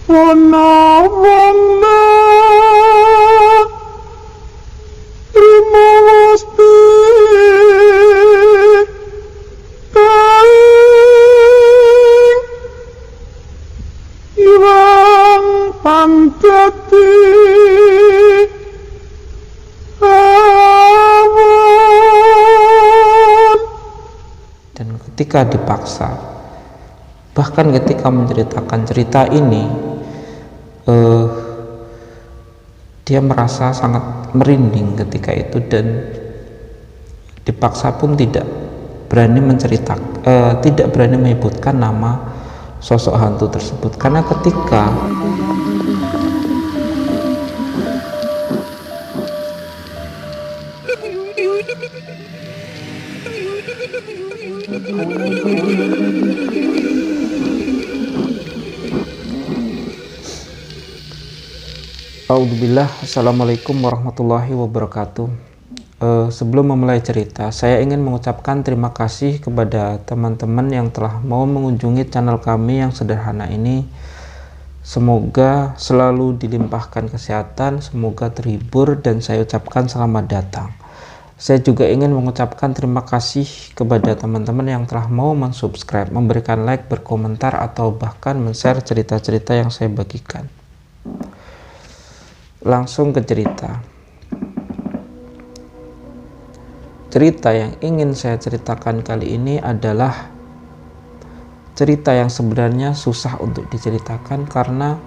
Wana-wana Rima wasti Kaing Iwang Pangdati Awon. Dan ketika dipaksa, bahkan ketika menceritakan cerita ini, dia merasa sangat merinding ketika itu, dan dipaksa pun tidak berani menceritakan, tidak berani menyebutkan nama sosok hantu tersebut, karena ketika Auzubillah, assalamualaikum warahmatullahi wabarakatuh. Sebelum memulai cerita, saya ingin mengucapkan terima kasih kepada teman-teman yang telah mau mengunjungi channel kami yang sederhana ini. Semoga selalu dilimpahkan kesehatan, semoga terhibur, dan saya ucapkan selamat datang. Saya juga ingin mengucapkan terima kasih kepada teman-teman yang telah mau mensubscribe, memberikan like, berkomentar, atau bahkan men-share cerita-cerita yang saya bagikan. Langsung ke cerita. Cerita yang ingin saya ceritakan kali ini adalah cerita yang sebenarnya susah untuk diceritakan karena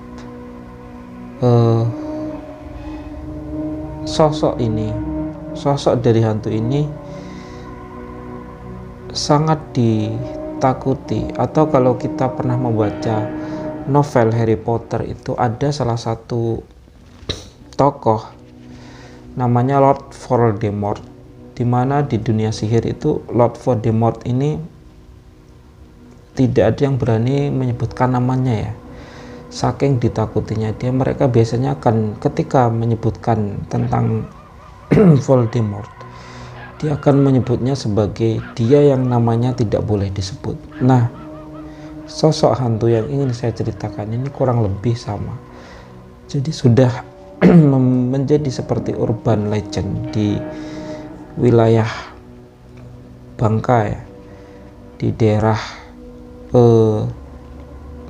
sosok dari hantu ini sangat ditakuti. Atau kalau kita pernah membaca novel Harry Potter, itu ada salah satu tokoh namanya Lord Voldemort, di mana di dunia sihir itu Lord Voldemort ini tidak ada yang berani menyebutkan namanya ya, saking ditakutinya dia. Mereka biasanya akan ketika menyebutkan tentang Voldemort, dia akan menyebutnya sebagai dia yang namanya tidak boleh disebut. Nah, sosok hantu yang ingin saya ceritakan ini kurang lebih sama. Jadi sudah menjadi seperti urban legend di wilayah Bangka ya, di daerah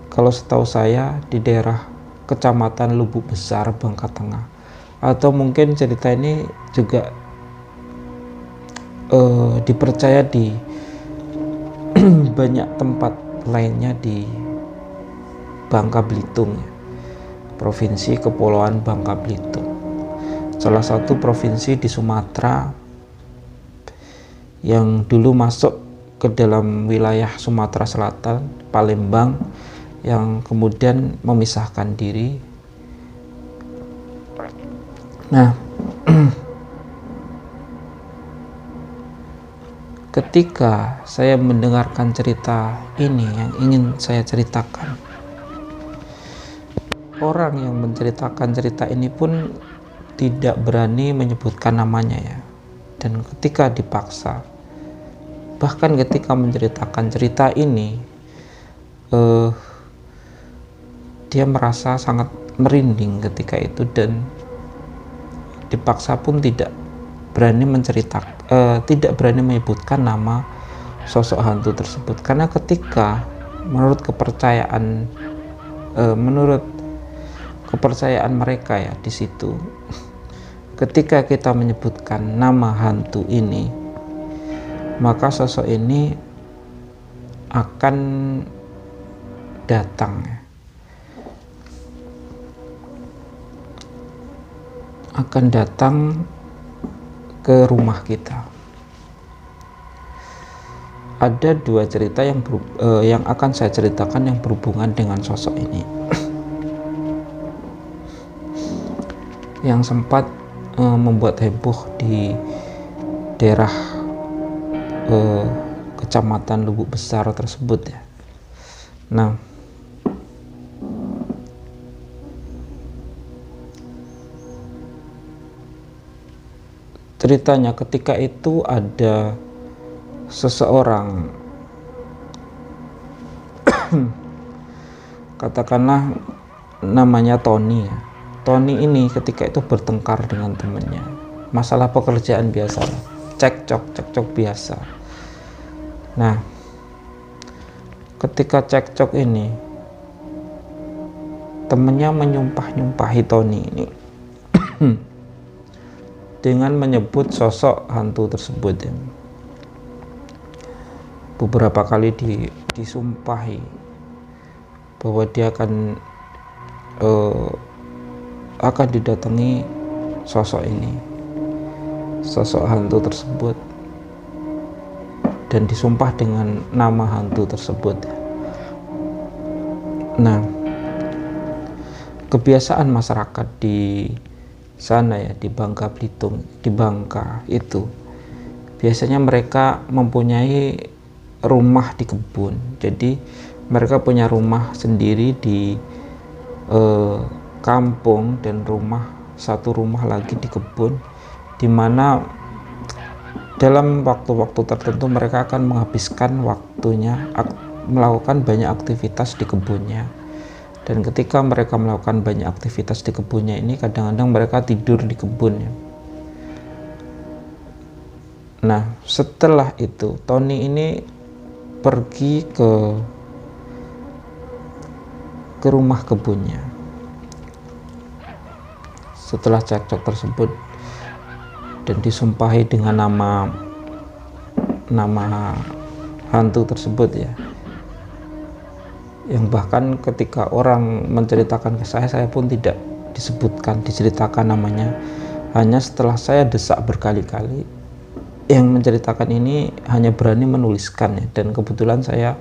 kalau setahu saya di daerah Kecamatan Lubuk Besar, Bangka Tengah. Atau mungkin cerita ini juga dipercaya di banyak tempat lainnya di Bangka Belitung ya, Provinsi Kepulauan Bangka Belitung, salah satu provinsi di Sumatera yang dulu masuk ke dalam wilayah Sumatera Selatan, Palembang, yang kemudian memisahkan diri. Nah, ketika saya mendengarkan cerita ini yang ingin saya ceritakan, orang yang menceritakan cerita ini pun tidak berani menyebutkan namanya ya. Dan ketika dipaksa, bahkan ketika menceritakan cerita ini, dia merasa sangat merinding ketika itu, dan dipaksa pun tidak berani tidak berani menyebutkan nama sosok hantu tersebut, karena ketika menurut kepercayaan mereka ya di situ, ketika kita menyebutkan nama hantu ini, maka sosok ini akan datang ya, akan datang ke rumah kita. Ada dua cerita yang akan saya ceritakan yang berhubungan dengan sosok ini yang sempat membuat heboh di daerah Kecamatan Lubuk Besar tersebut ya. Nah, ceritanya ketika itu ada seseorang, katakanlah namanya Tony ya. Tony ini ketika itu bertengkar dengan temannya, masalah pekerjaan biasa, cekcok biasa. Nah, ketika cekcok ini, temannya menyumpahi Tony ini dengan menyebut sosok hantu tersebut ya. Beberapa kali disumpahi bahwa dia akan didatangi sosok ini, sosok hantu tersebut, dan disumpah dengan nama hantu tersebut. Nah, kebiasaan masyarakat di sana ya, di Bangka Belitung, di Bangka itu biasanya mereka mempunyai rumah di kebun. Jadi mereka punya rumah sendiri di kampung, dan satu rumah lagi di kebun, di mana dalam waktu-waktu tertentu mereka akan menghabiskan waktunya melakukan banyak aktivitas di kebunnya. Dan ketika mereka melakukan banyak aktivitas di kebunnya ini, kadang-kadang mereka tidur di kebunnya. Nah, setelah itu Tony ini pergi ke rumah kebunnya. Setelah cekcok tersebut dan disumpahi dengan nama hantu tersebut ya, yang bahkan ketika orang menceritakan ke saya pun tidak diceritakan namanya. Hanya setelah saya desak berkali-kali, yang menceritakan ini hanya berani menuliskan ya, dan kebetulan saya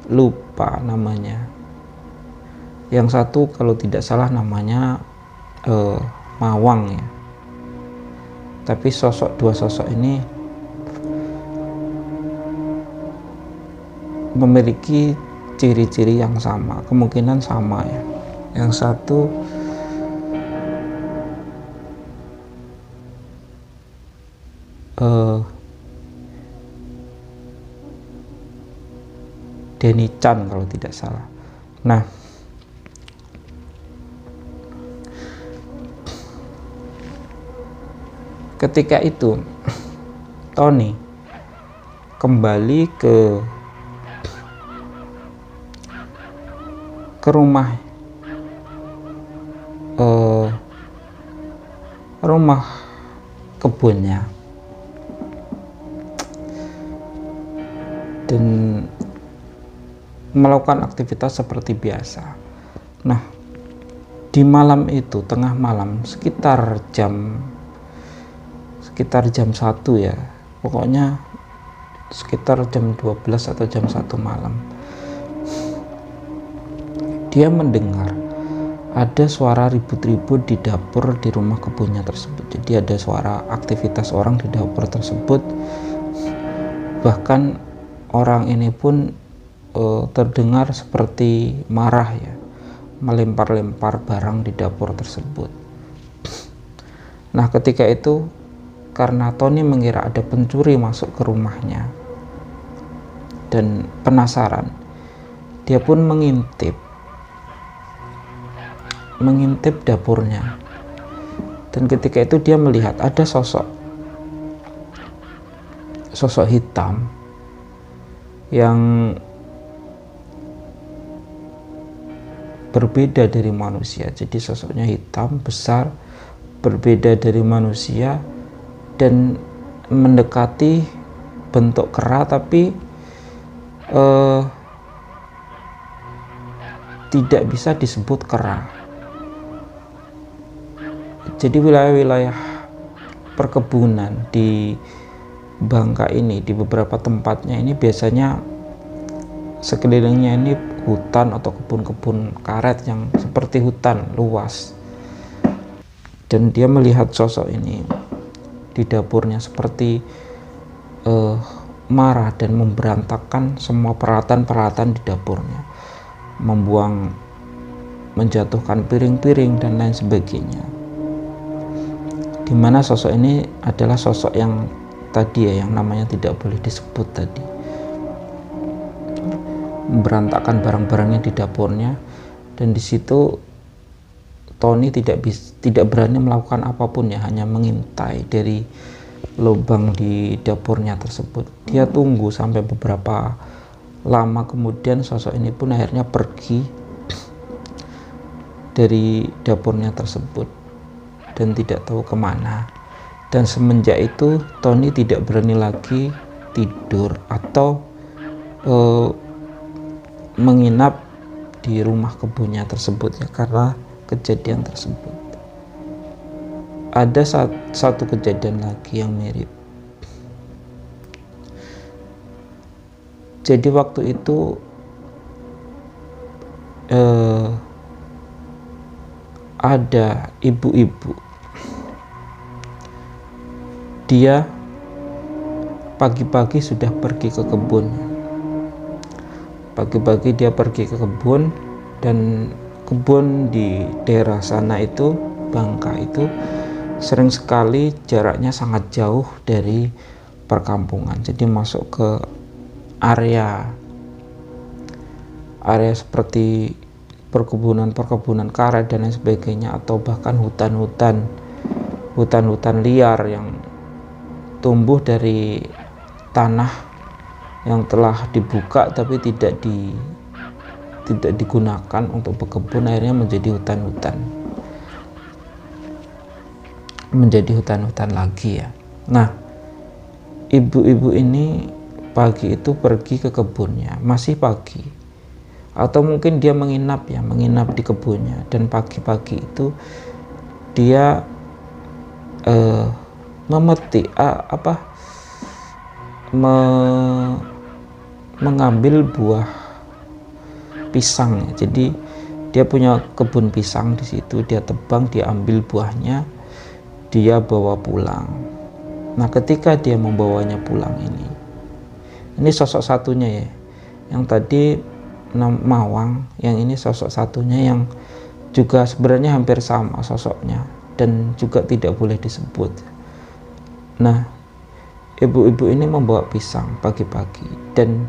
lupa namanya. Yang satu kalau tidak salah namanya Mawang ya, tapi dua sosok ini memiliki ciri-ciri yang sama, kemungkinan sama ya. Yang satu Denny Chan kalau tidak salah. Nah, ketika itu Tony kembali ke rumah kebunnya, dan melakukan aktivitas seperti biasa. Nah, di malam itu, tengah malam, sekitar jam 1 ya, pokoknya sekitar jam 12 atau jam 1 malam, dia mendengar ada suara ribut-ribut di dapur di rumah kebunnya tersebut. Jadi ada suara aktivitas orang di dapur tersebut. Bahkan orang ini pun terdengar seperti marah ya, melempar-lempar barang di dapur tersebut. Nah, ketika itu karena Tony mengira ada pencuri masuk ke rumahnya dan penasaran, dia pun mengintip dapurnya. Dan ketika itu dia melihat ada sosok hitam yang berbeda dari manusia. Jadi sosoknya hitam, besar, berbeda dari manusia, dan mendekati bentuk kera, tapi tidak bisa disebut kera. Jadi wilayah-wilayah perkebunan di Bangka ini, di beberapa tempatnya ini biasanya sekelilingnya ini hutan atau kebun-kebun karet yang seperti hutan luas. Dan dia melihat sosok ini di dapurnya seperti marah dan memberantakan semua peralatan-peralatan di dapurnya, menjatuhkan piring-piring dan lain sebagainya. Dimana sosok ini adalah sosok yang tadi ya, yang namanya tidak boleh disebut tadi, memberantakan barang-barangnya di dapurnya, Dan di situ Tony tidak berani melakukan apapun ya, hanya mengintai dari lubang di dapurnya tersebut. Dia tunggu sampai beberapa lama kemudian sosok ini pun akhirnya pergi dari dapurnya tersebut dan tidak tahu kemana. Dan semenjak itu Tony tidak berani lagi tidur atau menginap di rumah kebunnya tersebut ya, karena kejadian tersebut. Ada satu kejadian lagi yang mirip. Jadi waktu itu ada ibu-ibu, dia pagi-pagi sudah pergi ke kebun. Pagi-pagi dia pergi ke kebun, dan kebun di daerah sana itu, Bangka itu, sering sekali jaraknya sangat jauh dari perkampungan. Jadi masuk ke area seperti perkebunan karet dan lain sebagainya, atau bahkan hutan-hutan liar yang tumbuh dari tanah yang telah dibuka tapi tidak digunakan untuk berkebun, akhirnya menjadi hutan-hutan lagi ya. Nah, ibu-ibu ini pagi itu pergi ke kebunnya, masih pagi, atau mungkin dia menginap di kebunnya, dan pagi-pagi itu dia memetik mengambil buah pisang ya. Jadi dia punya kebun pisang di situ, dia tebang, dia ambil buahnya, dia bawa pulang. Nah, ketika dia membawanya pulang, ini sosok satunya ya, yang tadi Mawang, yang ini sosok satunya yang juga sebenarnya hampir sama sosoknya dan juga tidak boleh disebut. Nah, ibu-ibu ini membawa pisang pagi-pagi, dan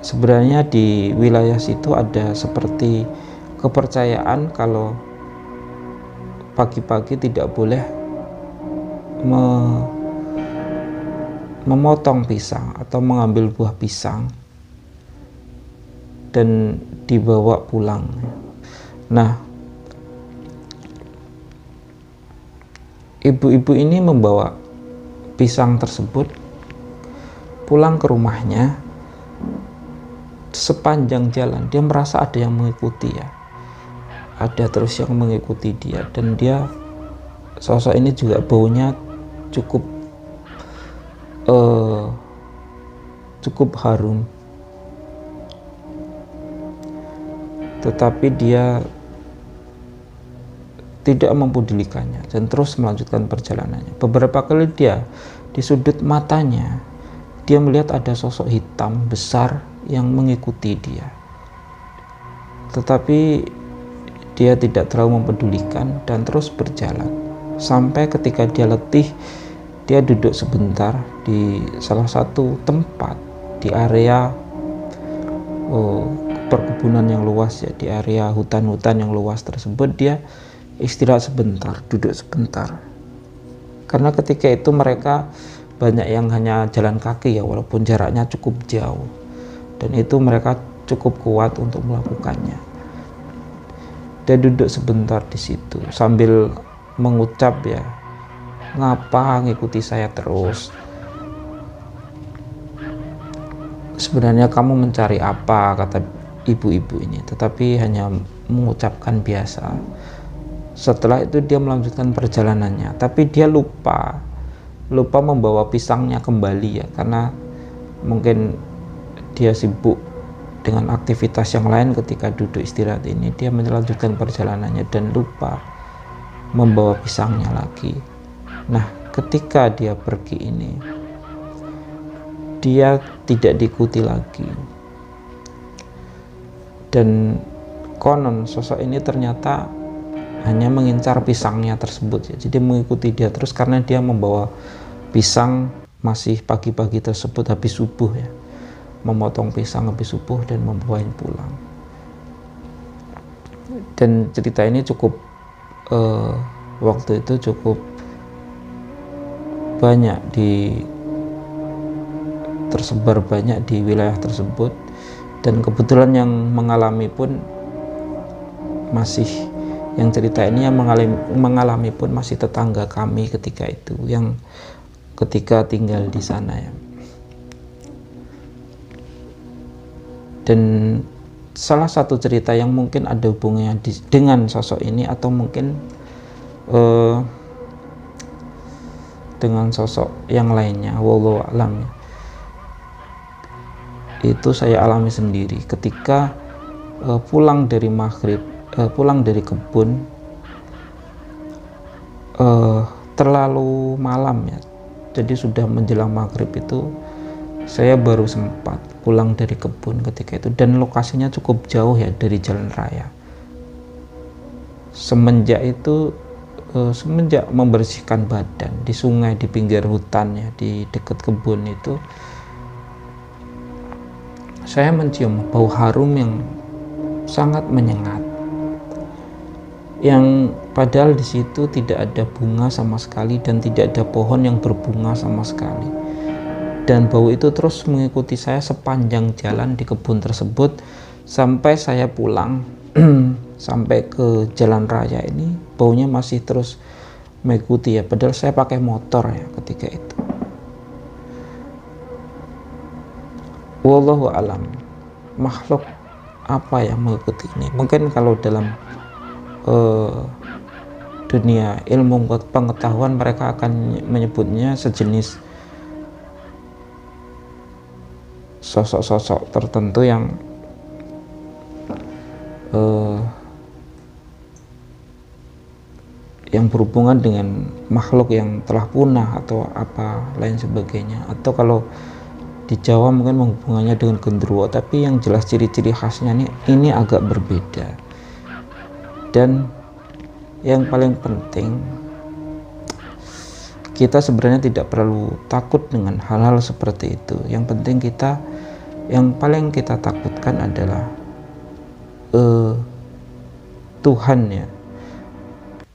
sebenarnya di wilayah situ ada seperti kepercayaan kalau pagi-pagi tidak boleh memotong pisang atau mengambil buah pisang dan dibawa pulang. Nah, ibu-ibu ini membawa pisang tersebut pulang ke rumahnya. Sepanjang jalan dia merasa ada yang mengikuti ya, ada terus yang mengikuti dia, dan dia, sosok ini juga baunya cukup harum, tetapi dia tidak mempedulikannya dan terus melanjutkan perjalanannya. Beberapa kali dia di sudut matanya dia melihat ada sosok hitam besar yang mengikuti dia, tetapi dia tidak terlalu mempedulikan dan terus berjalan sampai ketika dia letih, dia duduk sebentar di salah satu tempat di area perkebunan yang luas ya, di area hutan-hutan yang luas tersebut. Dia istirahat sebentar, duduk sebentar, karena ketika itu mereka banyak yang hanya jalan kaki ya, walaupun jaraknya cukup jauh, dan itu mereka cukup kuat untuk melakukannya. Dia duduk sebentar di situ sambil mengucap ya, ngapa ngikuti saya terus? Sebenarnya kamu mencari apa, kata ibu-ibu ini, tetapi hanya mengucapkan biasa. Setelah itu dia melanjutkan perjalanannya, tapi dia lupa membawa pisangnya kembali ya, karena mungkin dia sibuk dengan aktivitas yang lain. Ketika duduk istirahat ini, dia melanjutkan perjalanannya dan lupa membawa pisangnya lagi. Nah, ketika dia pergi ini, dia tidak diikuti lagi, dan konon sosok ini ternyata hanya mengincar pisangnya tersebut ya. Jadi mengikuti dia terus karena dia membawa pisang masih pagi-pagi tersebut habis subuh ya, memotong pisang habis subuh dan membawanya pulang. Dan cerita ini cukup waktu itu cukup banyak tersebar banyak di wilayah tersebut, dan kebetulan yang mengalami pun masih yang cerita ini yang mengalami pun masih tetangga kami ketika itu, yang ketika tinggal di sana ya. Dan salah satu cerita yang mungkin ada hubungannya dengan sosok ini, atau mungkin dengan sosok yang lainnya, wallahu a'lam, itu saya alami sendiri ketika pulang dari maghrib, pulang dari kebun, terlalu malam ya, jadi sudah menjelang maghrib itu saya baru sempat pulang dari kebun ketika itu, dan lokasinya cukup jauh ya dari jalan raya. Semenjak membersihkan badan di sungai di pinggir hutan ya, di dekat kebun itu, saya mencium bau harum yang sangat menyengat, yang padahal di situ tidak ada bunga sama sekali dan tidak ada pohon yang berbunga sama sekali. Dan bau itu terus mengikuti saya sepanjang jalan di kebun tersebut sampai saya pulang sampai ke jalan raya ini, baunya masih terus mengikuti ya, padahal saya pakai motor ya ketika itu. Wallahu alam, makhluk apa yang mengikuti ini? Mungkin kalau dalam dunia ilmu pengetahuan mereka akan menyebutnya sejenis sosok-sosok tertentu yang berhubungan dengan makhluk yang telah punah atau apa lain sebagainya. Atau kalau di Jawa mungkin menghubungannya dengan genderuwo, tapi yang jelas ciri-ciri khasnya ini agak berbeda. Dan yang paling penting, kita sebenarnya tidak perlu takut dengan hal-hal seperti itu. Yang penting yang paling kita takutkan adalah Tuhan ya.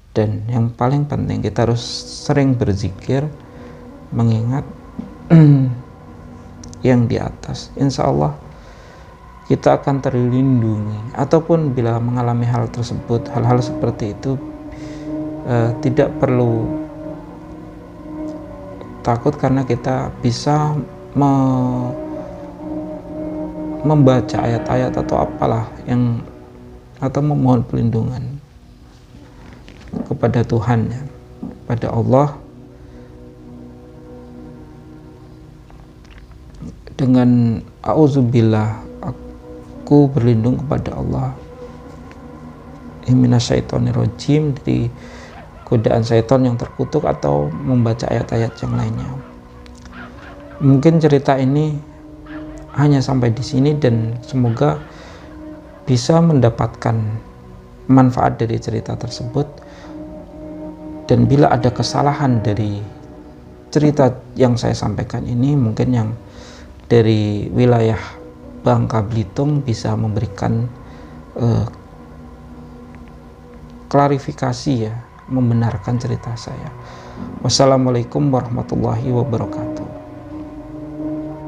Dan yang paling penting kita harus sering berzikir, mengingat yang di atas. Insya Allah kita akan terlindungi. Ataupun bila mengalami hal tersebut, hal-hal seperti itu, tidak perlu takut, karena kita bisa membaca ayat-ayat atau apalah atau memohon perlindungan kepada Tuhan ya, pada Allah, dengan auzubillah, aku berlindung kepada Allah minasyaitonirrajim, dari godaan syaitan yang terkutuk, atau membaca ayat-ayat yang lainnya. Mungkin cerita ini hanya sampai di sini, dan semoga bisa mendapatkan manfaat dari cerita tersebut. Dan bila ada kesalahan dari cerita yang saya sampaikan ini, mungkin yang dari wilayah Bangka Belitung bisa memberikan klarifikasi ya, membenarkan cerita saya. Wassalamualaikum warahmatullahi wabarakatuh.